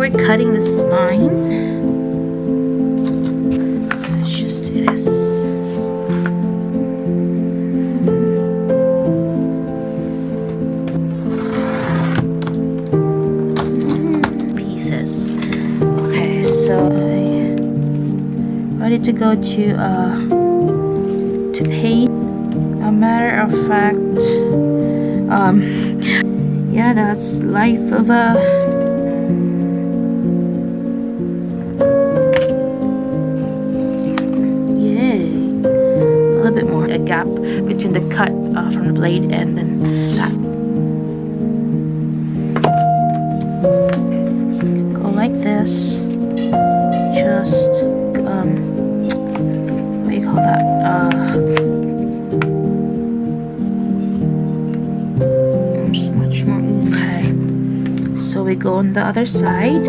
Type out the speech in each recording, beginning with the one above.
we're cutting the spine. Let's just do this. Pieces. Okay, so I'm ready to go to paint. A matter of fact, yeah, that's life of a a little bit more, a gap between the cut from the blade and then that. Go like this. Just what do you call that? Just much more. Okay. So we go on the other side.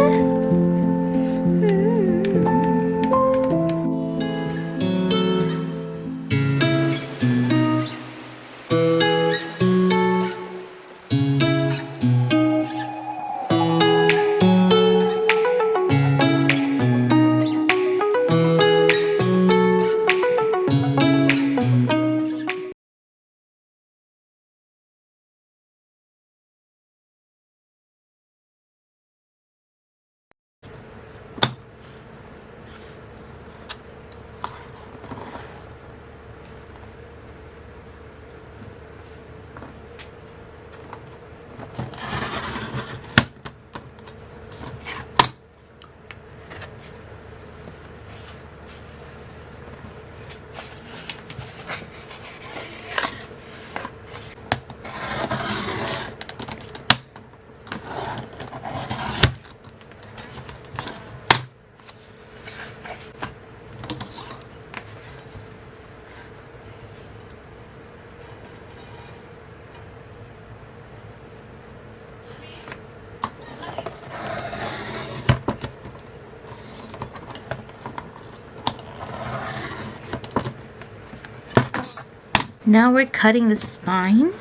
Now we're cutting the spine.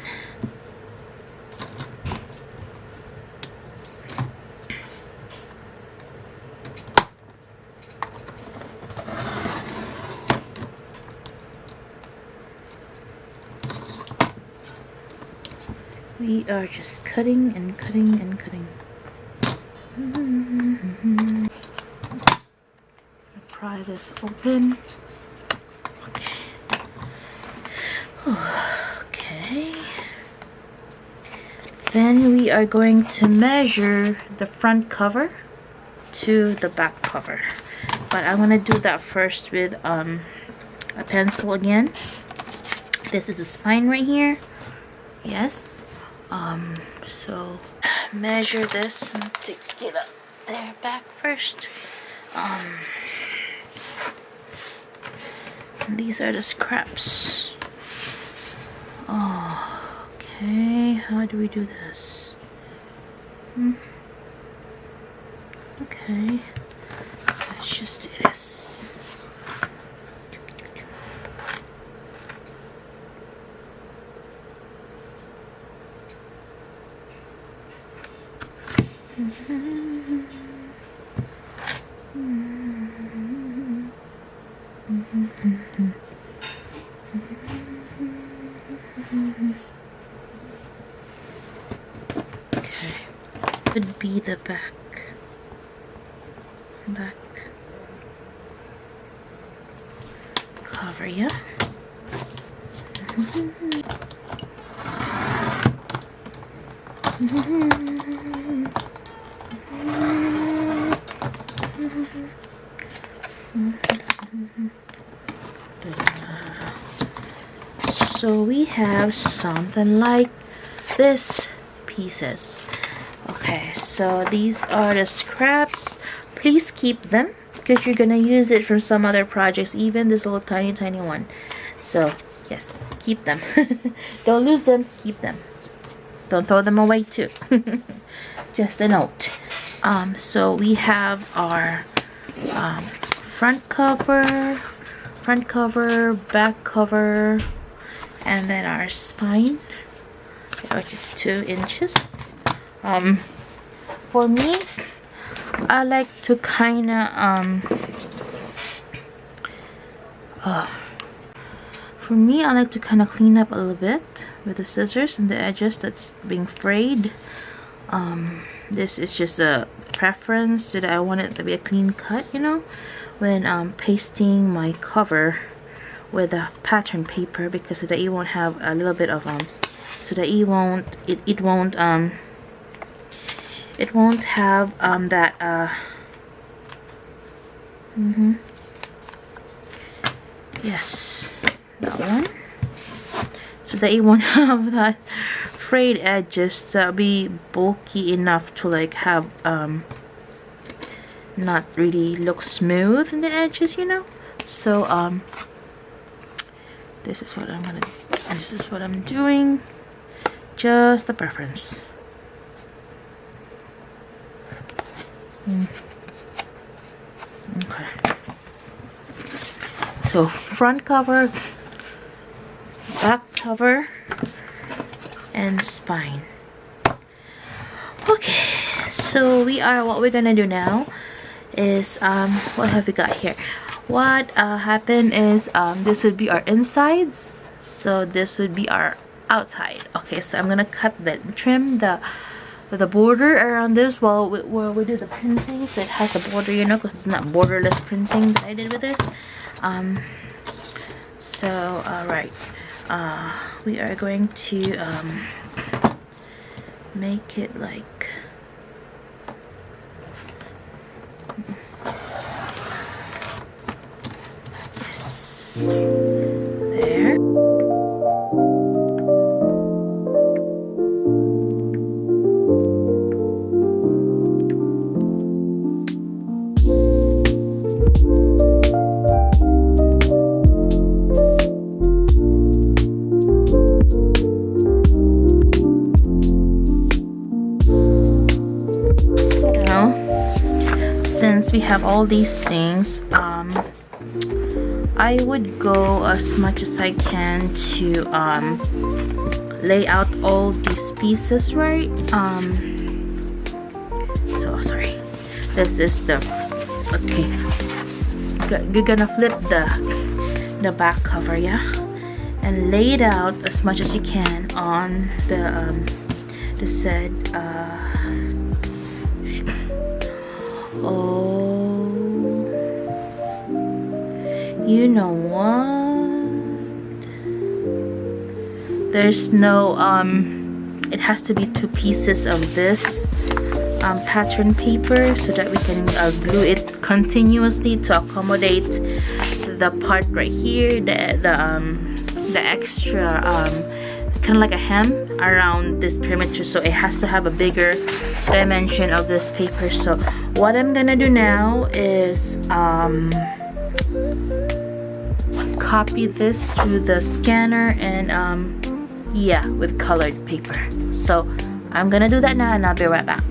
We are just cutting and cutting and cutting. Pry this open. Okay. Okay. Then we are going to measure the front cover to the back cover. But I'm gonna do that first with a pencil again. This is the spine right here. Yes. So measure this and to get up there back first. These are the scraps. Oh, okay. How do we do this? Okay. Let's just do this. Okay, would be the back cover, yeah. So we have something like this pieces. Okay, so these are the scraps. Please keep them because you're gonna use it for some other projects, even this little tiny one. So yes, keep them. Don't lose them, keep them. Don't throw them away too. Just a note. So we have our front cover, back cover, and then our spine, which is 2 inches. For me, I like to kinda for me, I like to kind of clean up a little bit with the scissors and the edges that's being frayed. This is just a preference that I want it to be a clean cut, you know, when pasting my cover with a pattern paper, because so that you won't have a little bit of so that you won't it won't have that yes, that one, so that you won't have that frayed edges that be bulky enough to like have not really look smooth in the edges, you know. So this is what I'm doing, just the preference. Okay, so front cover, back cover, and spine. Okay, so what we're gonna do now is what have we got here? What happened is this would be our insides, so this would be our outside. Okay, so I'm gonna trim the border around this while we do the printing, so it has a border, you know, because it's not borderless printing that I did with this. So alright, we are going to make it like this. There. Since we have all these things, I would go as much as I can to lay out all these pieces, right? So sorry, this is the okay, you're gonna flip the back cover, yeah, and lay it out as much as you can on the said oh, you know what? There's no it has to be 2 pieces of this pattern paper so that we can glue it continuously to accommodate the part right here, the extra kind of like a hem around this perimeter, so it has to have a bigger dimension of this paper. So what I'm gonna do now is copy this through the scanner and yeah, with colored paper. So I'm gonna do that now and I'll be right back.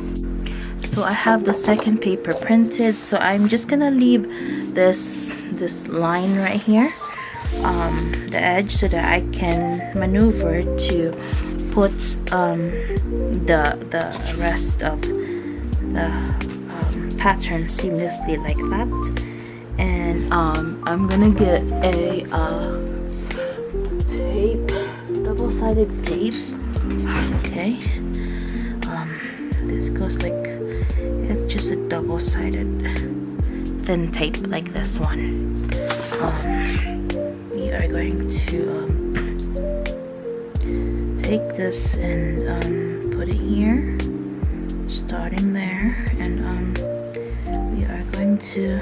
So I have the second paper printed, so I'm just gonna leave this line right here, the edge, so that I can maneuver to put the rest of the pattern seamlessly like that. And I'm gonna get a tape, double-sided tape. Okay, this goes like, it's just a double-sided thin tape like this one. We are going to take this and put it here, starting there, and we are going to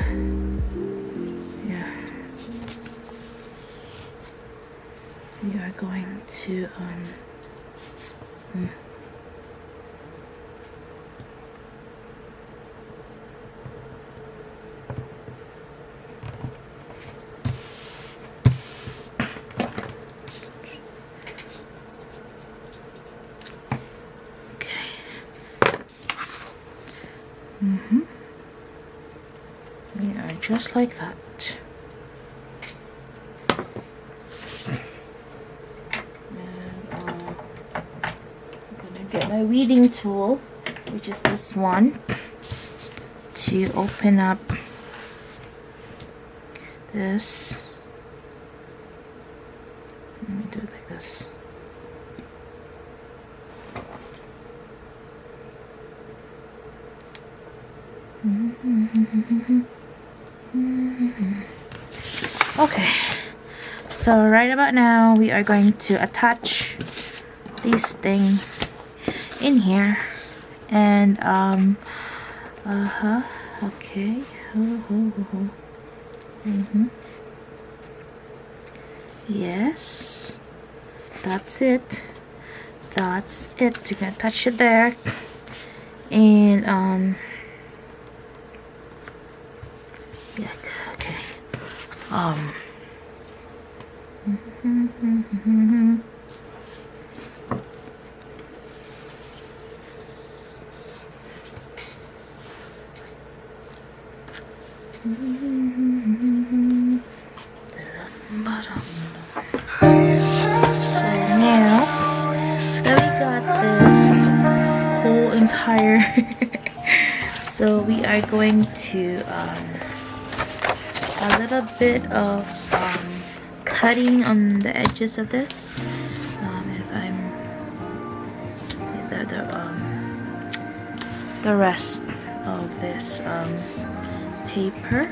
we are just like that. Get my weeding tool, which is this one, to open up this. Let me do it like this. Okay, so right about now we are going to attach this thing in here, and okay. Yes, that's it. That's it. You're gonna touch it there, and yeah, okay. So now that we got this whole entire so we are going to a little bit of cutting on the edges of this. If I'm the rest of this paper.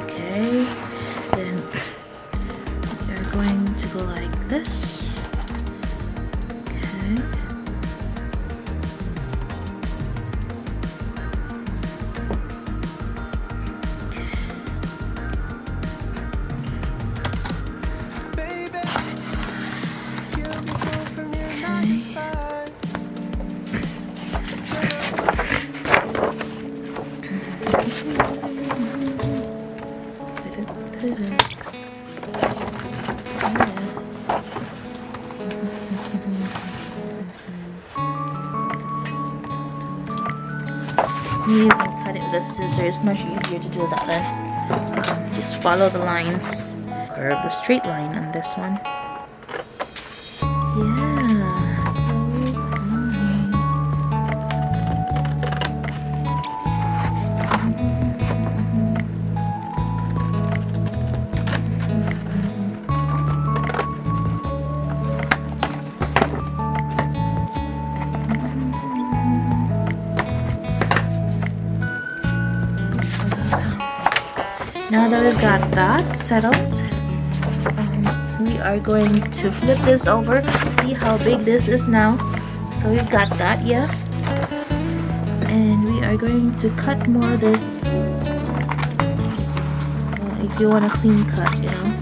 Okay, then we're going to go like this. Okay. You can cut it with a scissor. It's much easier to do that then. Just follow the lines, curve the straight line on this one. Yeah, so nice. Now that we've got that settled, we are going to flip this over. See how big this is now. So we've got that, yeah. And we are going to cut more of this. If you want a clean cut, you know.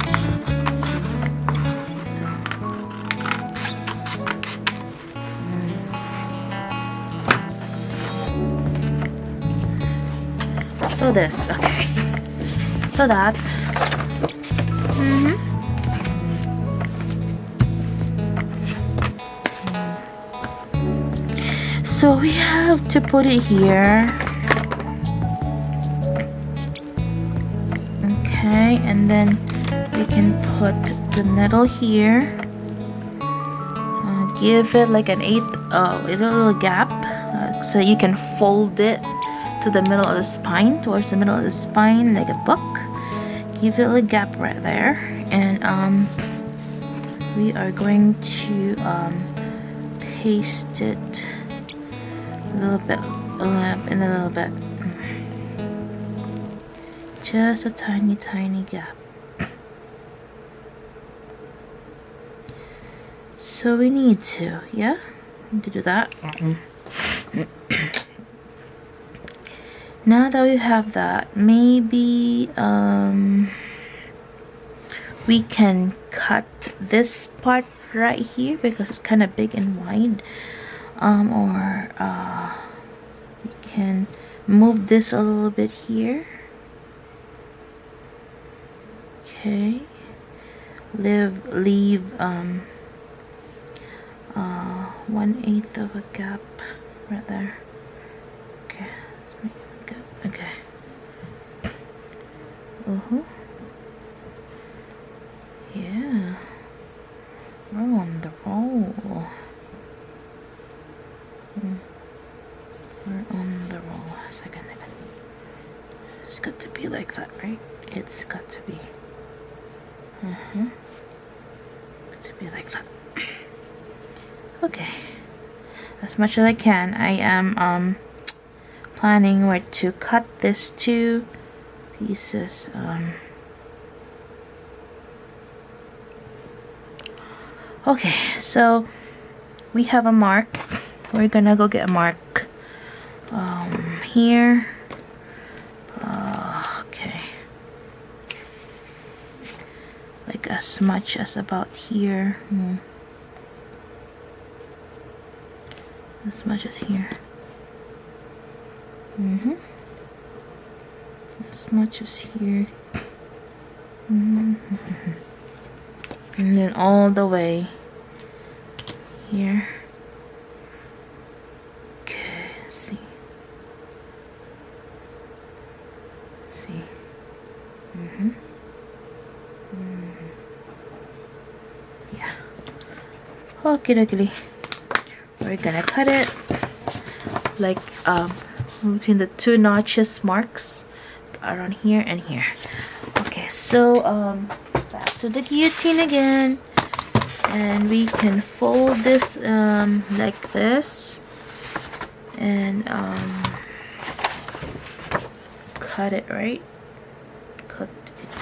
So this, okay. So that. So we have to put it here. Okay, and then we can put the middle here. Give it like an a little gap, so you can fold it to the middle of the spine, towards the middle of the spine, like a book. Give it a little gap right there, and we are going to paste it a little bit, in a little bit, just a tiny gap. So we need to, yeah, need to do that. Now that we have that, maybe we can cut this part right here because it's kind of big and wide, or we can move this a little bit here. Okay, leave 1/8 of a gap right there. Okay, let's make it good. Okay. Yeah, we're on the roll. be like that, right? It's got to be. To be like that. Okay. As much as I can, I am planning where to cut this 2 pieces. Okay, so we have a mark. We're gonna go get a mark here. Okay, like as much as about here. As much as here. As much as here. And then all the way here. Okay, see. See. Yeah. Okay, dokie. We're gonna cut it like between the 2 notches marks around here and here. Okay, so back to the guillotine again, and we can fold this like this and cut it, right? Cut it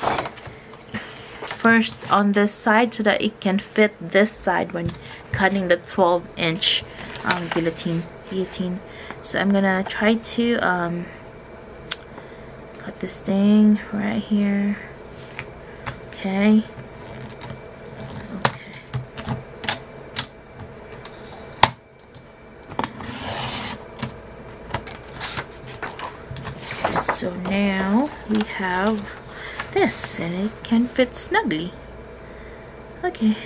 first on this side so that it can fit this side when cutting the 12-inch guillotine. So I'm gonna try to cut this thing right here. Okay. So now we have this, and it can fit snugly. Okay.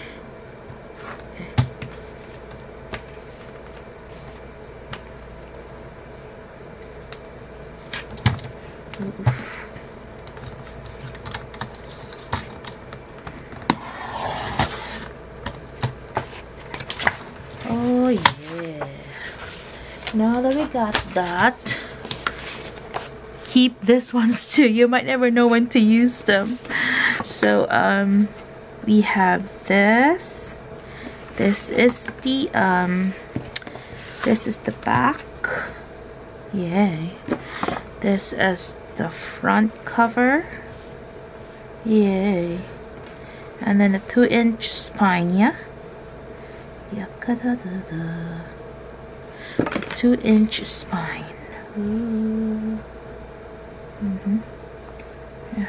Oh yeah. Now that we got that, keep this ones too. You might never know when to use them. So we have this. This is the back. Yay. This is the front cover. Yay. And then a 2-inch spine, yeah? Yakadadada. A 2-inch spine. Ooh. Yeah.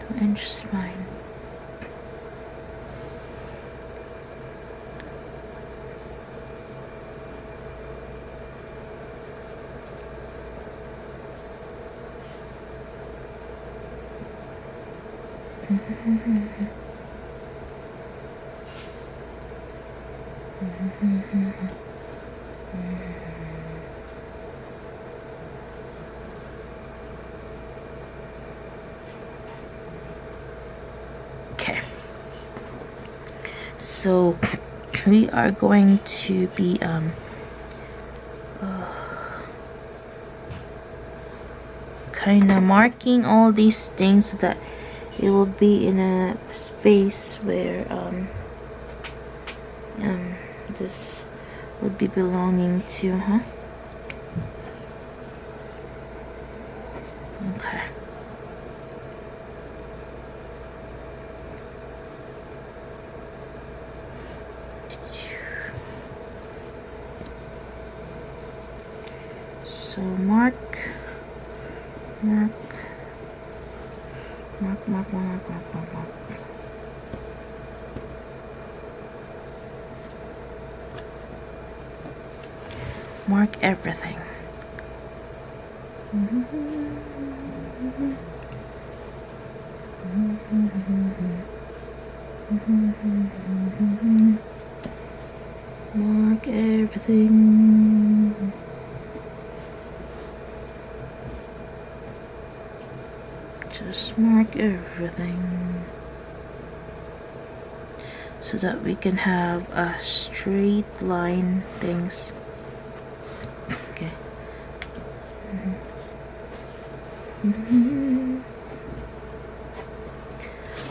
2-inch spine. Okay. So we are going to be kind of marking all these things so that it will be in a space where this would be belonging to, huh? Okay. So mark. Mark everything. Mark everything. Just mark everything so that we can have a straight line things. Okay.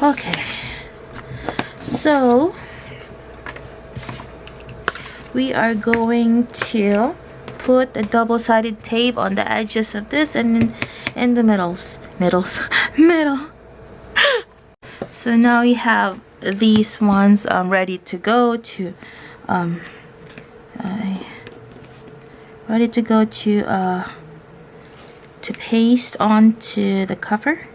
Okay, so we are going to put a double-sided tape on the edges of this and in the middle. So now we have these ones ready to go to paste onto the cover.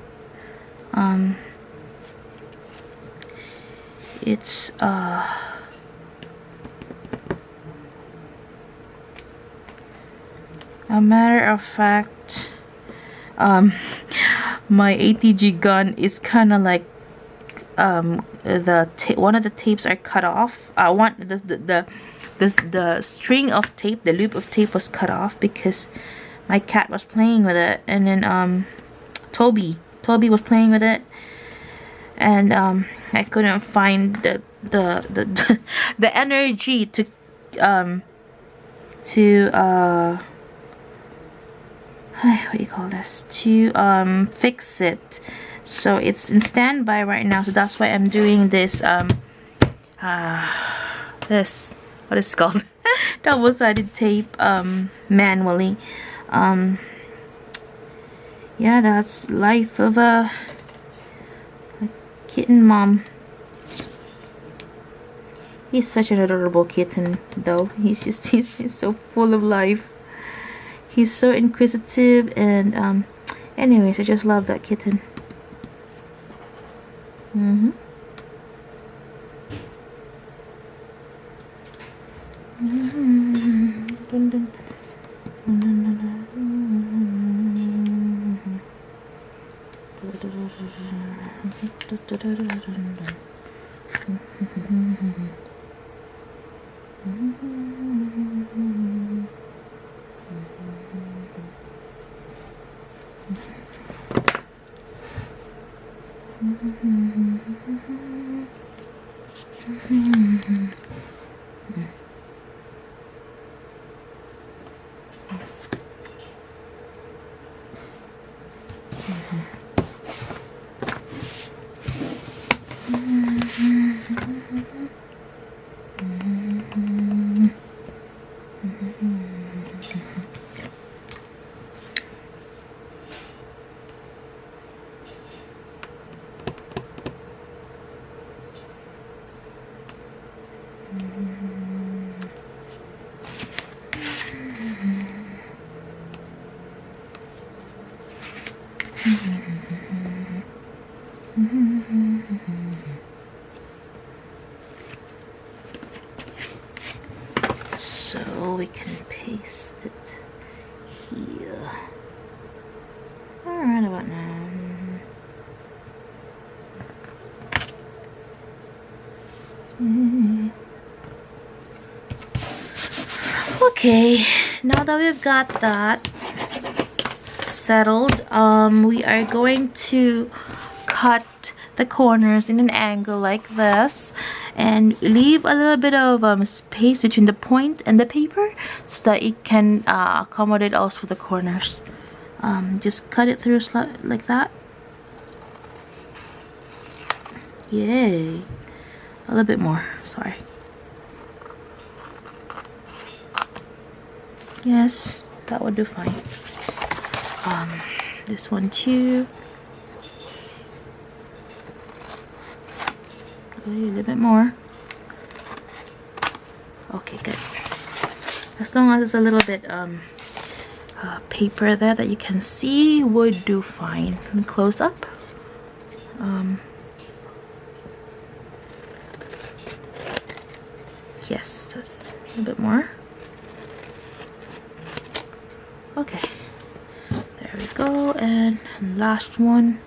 It's a matter of fact, my ATG gun is kind of like one of the tapes are cut off. The string of tape, the loop of tape was cut off because my cat was playing with it, and then Toby was playing with it, and I couldn't find the energy to what do you call this, to fix it. So it's in standby right now, so that's why I'm doing this this, what is it called, double-sided tape manually. Yeah, that's life of a kitten mom. He's such an adorable kitten though. He's so full of life. He's so inquisitive, and anyways, I just love that kitten. So we can paste it here. Alright, about now. Okay, now that we've got that settled, we are going to cut the corners in an angle like this and leave a little bit of space between the point and the paper so that it can accommodate also the corners. Just cut it through like that. Yay. A little bit more, sorry. Yes, that would do fine. This one too. A little bit more. Okay, good. As long as it's a little bit paper there that you can see, would do fine. And close up. Yes, that's a little bit more. Okay, there we go. And last one,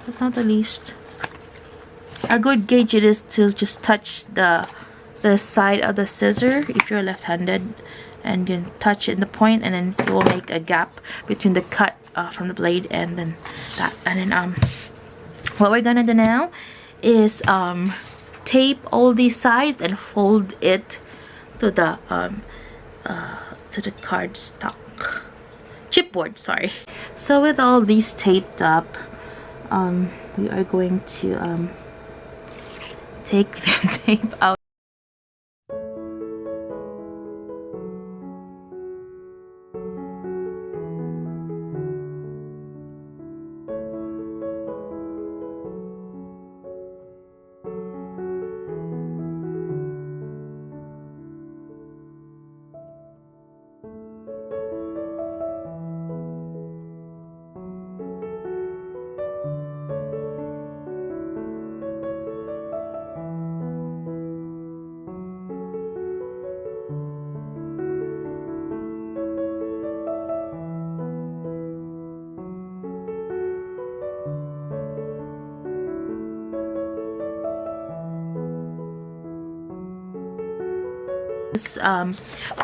but not the least. A good gauge it is to just touch the side of the scissor if you're left-handed, and then touch it in the point, and then it will make a gap between the cut from the blade and then that. And then what we're gonna do now is tape all these sides and fold it to the cardstock. chipboard, sorry. So with all these taped up, we are going to take the tape out.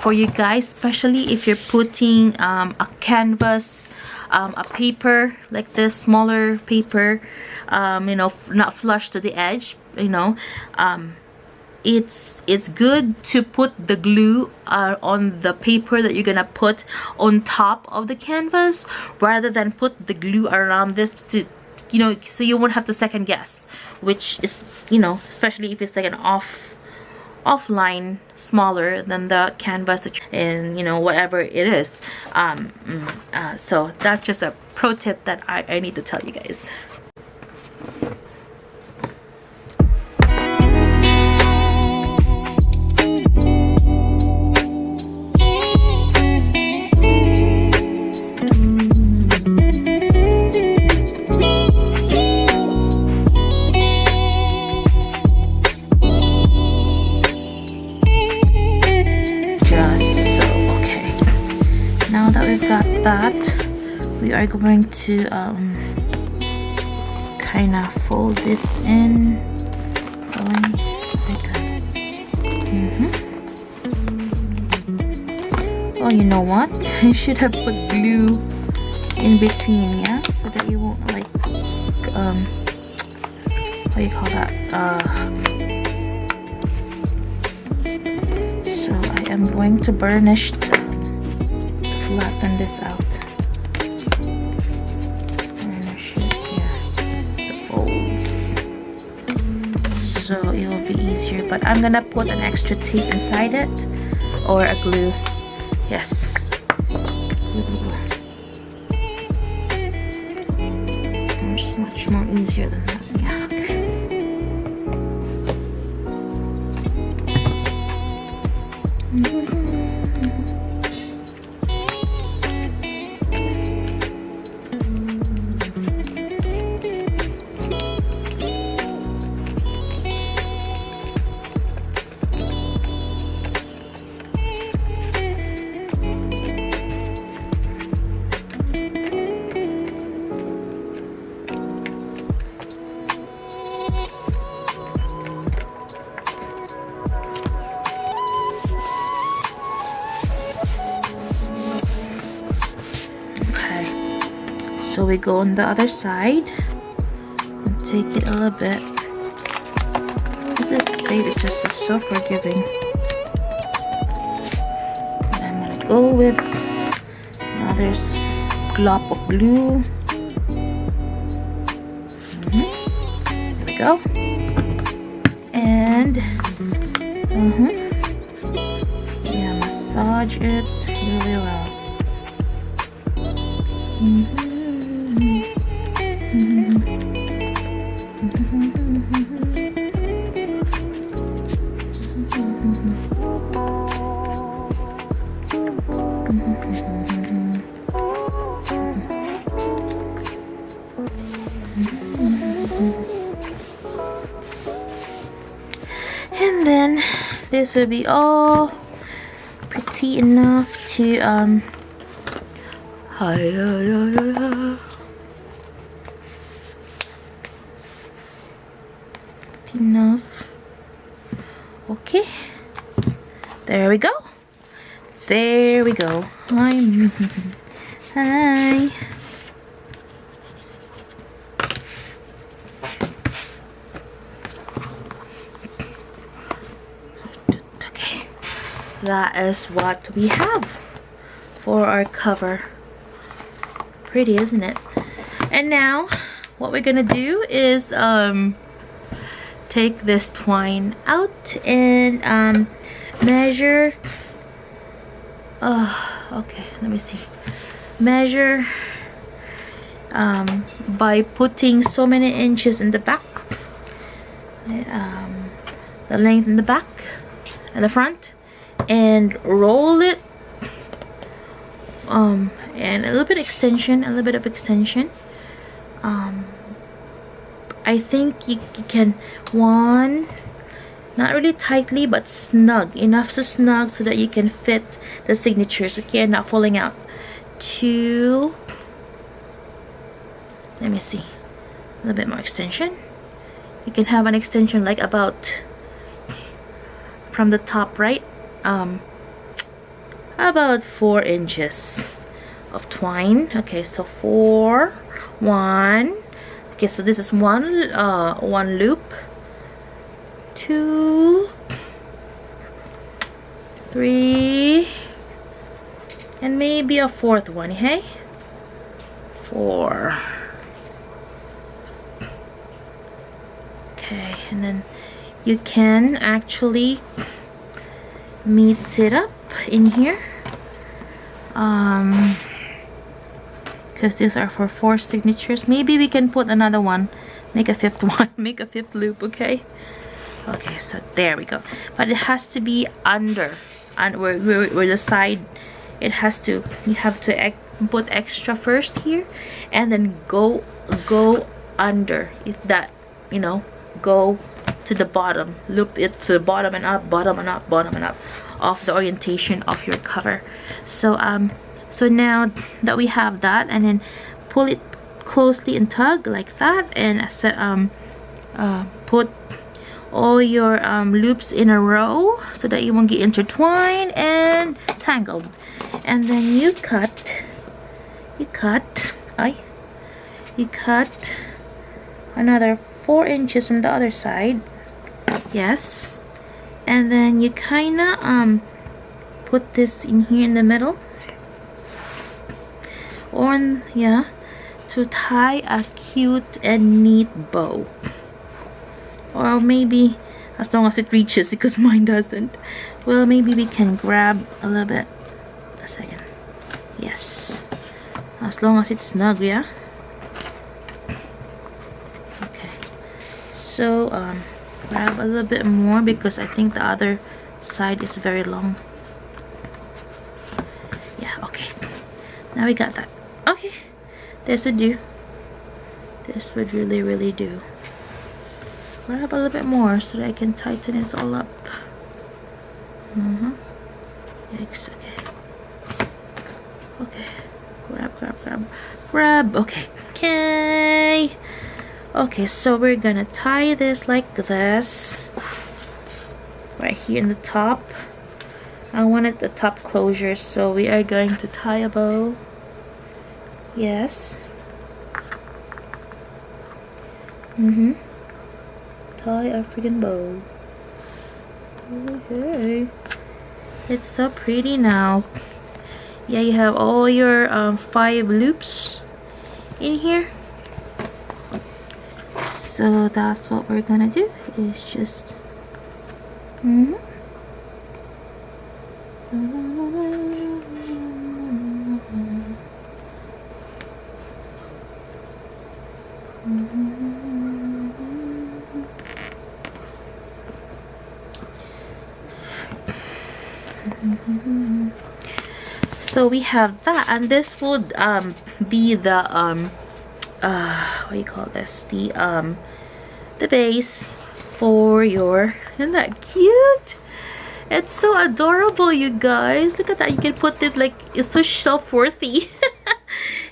For you guys, especially if you're putting a canvas, a paper like this, smaller paper, you know, not flush to the edge, you know, it's good to put the glue on the paper that you're gonna put on top of the canvas, rather than put the glue around this to, you know, so you won't have to second guess, which is, you know, especially if it's like an offline smaller than the canvas and, you know, whatever it is. So that's just a pro tip that I need to tell you guys. That we are going to kind of fold this in like that. Oh, you know what? I should have put glue in between, yeah, so that you won't like what do you call that? So I am going to burnish flatten this out. Burnish it, yeah, the folds, so it will be easier. But I'm gonna put an extra tape inside it, or a glue. Yes, glue. It's much more easier than that. Yeah, okay. So we go on the other side and take it a little bit. This tape is just so forgiving. And I'm gonna go with another glop of glue. There we go. And yeah, massage it really well. And then this will be all pretty enough to enough. Okay, there we go. There we go. Hi. Okay, that is what we have for our cover pretty, isn't it? And now what we're gonna do is take this twine out and measure. Okay, let me see. Measure by putting so many inches in the back, the length in the back and the front, and roll it, and a little bit extension, a little bit of extension. I think you can, one, not really tightly but snug, enough to snug so that you can fit the signatures, okay, not falling out. Two, let me see, a little bit more extension. You can have an extension like about from the top, right, about 4 inches of twine. Okay, so 4, 1. Okay, so this is one loop, 2, 3, and maybe a 4th one. Hey, 4. Okay, and then you can actually meet it up in here, because these are for 4 signatures. Maybe we can put another one, make a 5th one, make a 5th loop. Okay, okay, so there we go. But it has to be under, and where the side, it has to, you have to put extra first here and then go under, if that, you know, go to the bottom, loop it to the bottom and up, bottom and up, bottom and up of the orientation of your cover. So so now that we have that, and then pull it closely and tug like that, and put all your loops in a row so that you won't get intertwined and tangled. And then you cut another 4 inches from the other side. Yes, and then you kinda put this in here in the middle, or yeah, to tie a cute and neat bow. Or maybe, as long as it reaches, because mine doesn't. Well, maybe we can grab a little bit. A second. Yes, as long as it's snug, yeah. Okay, so grab a little bit more, because I think the other side is very long. Yeah, okay, now we got that. Okay, this would do. This would really do. Grab a little bit more so that I can tighten this all up. Yikes, okay. Okay, grab. Okay. Okay, so we're gonna tie this like this, right here in the top. I wanted the top closure, so we are going to tie a bow. Yes. Tie a freaking bow. Okay. It's so pretty now. Yeah, you have all your 5 loops in here. So that's what we're gonna do, is just so we have that, and this would be the what do you call this, the base for your, isn't that cute? It's so adorable, you guys. Look at that. You can put it like, it's so self-worthy.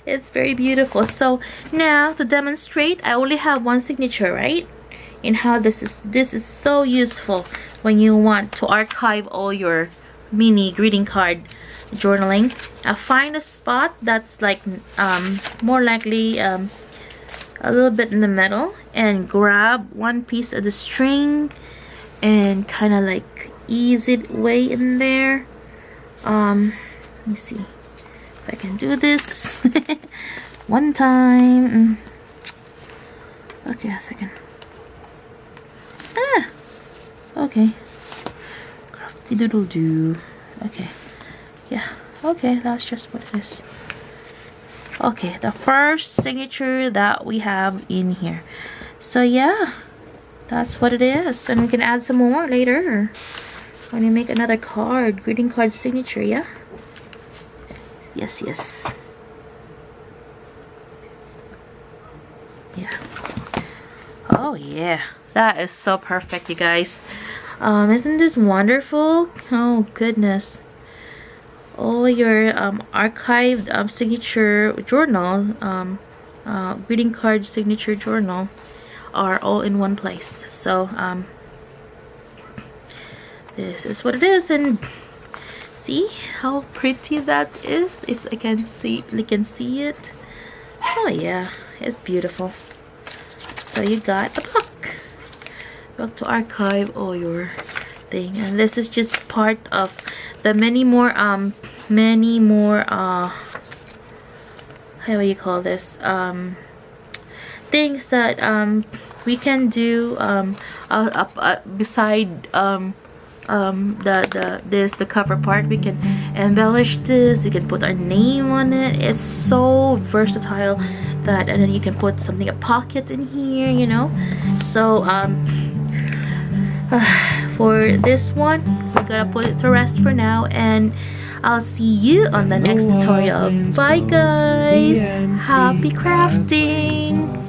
It's very beautiful. So now to demonstrate, I only have 1 signature, right? And how this is so useful when you want to archive all your mini greeting card journaling. Find a spot that's like more likely a little bit in the middle, and grab 1 piece of the string and kind of like ease it way in there. Let me see if I can do this. one time. Okay, a second. Okay. Crafty doodle doo. Okay. Yeah. Okay, that's just what it is. Okay, the first signature that we have in here. So yeah, that's what it is. And we can add some more later when we make another card, greeting card signature. Yeah. Yes, yes. Yeah. Oh yeah, that is so perfect, you guys. Isn't this wonderful? Oh goodness. All your archived signature journal, greeting card signature journal are all in one place. So this is what it is, and see how pretty that is. If I can see, you can see it. Oh yeah, it's beautiful. So you got a book to archive all your thing, and this is just part of the many more how do you call this, things that we can do beside the cover part. We can embellish this, you can put our name on it. It's so versatile that, and then you can put something, a pocket in here, you know. So for this one, we're gonna put it to rest for now, and I'll see you on the next tutorial. Bye guys, happy crafting.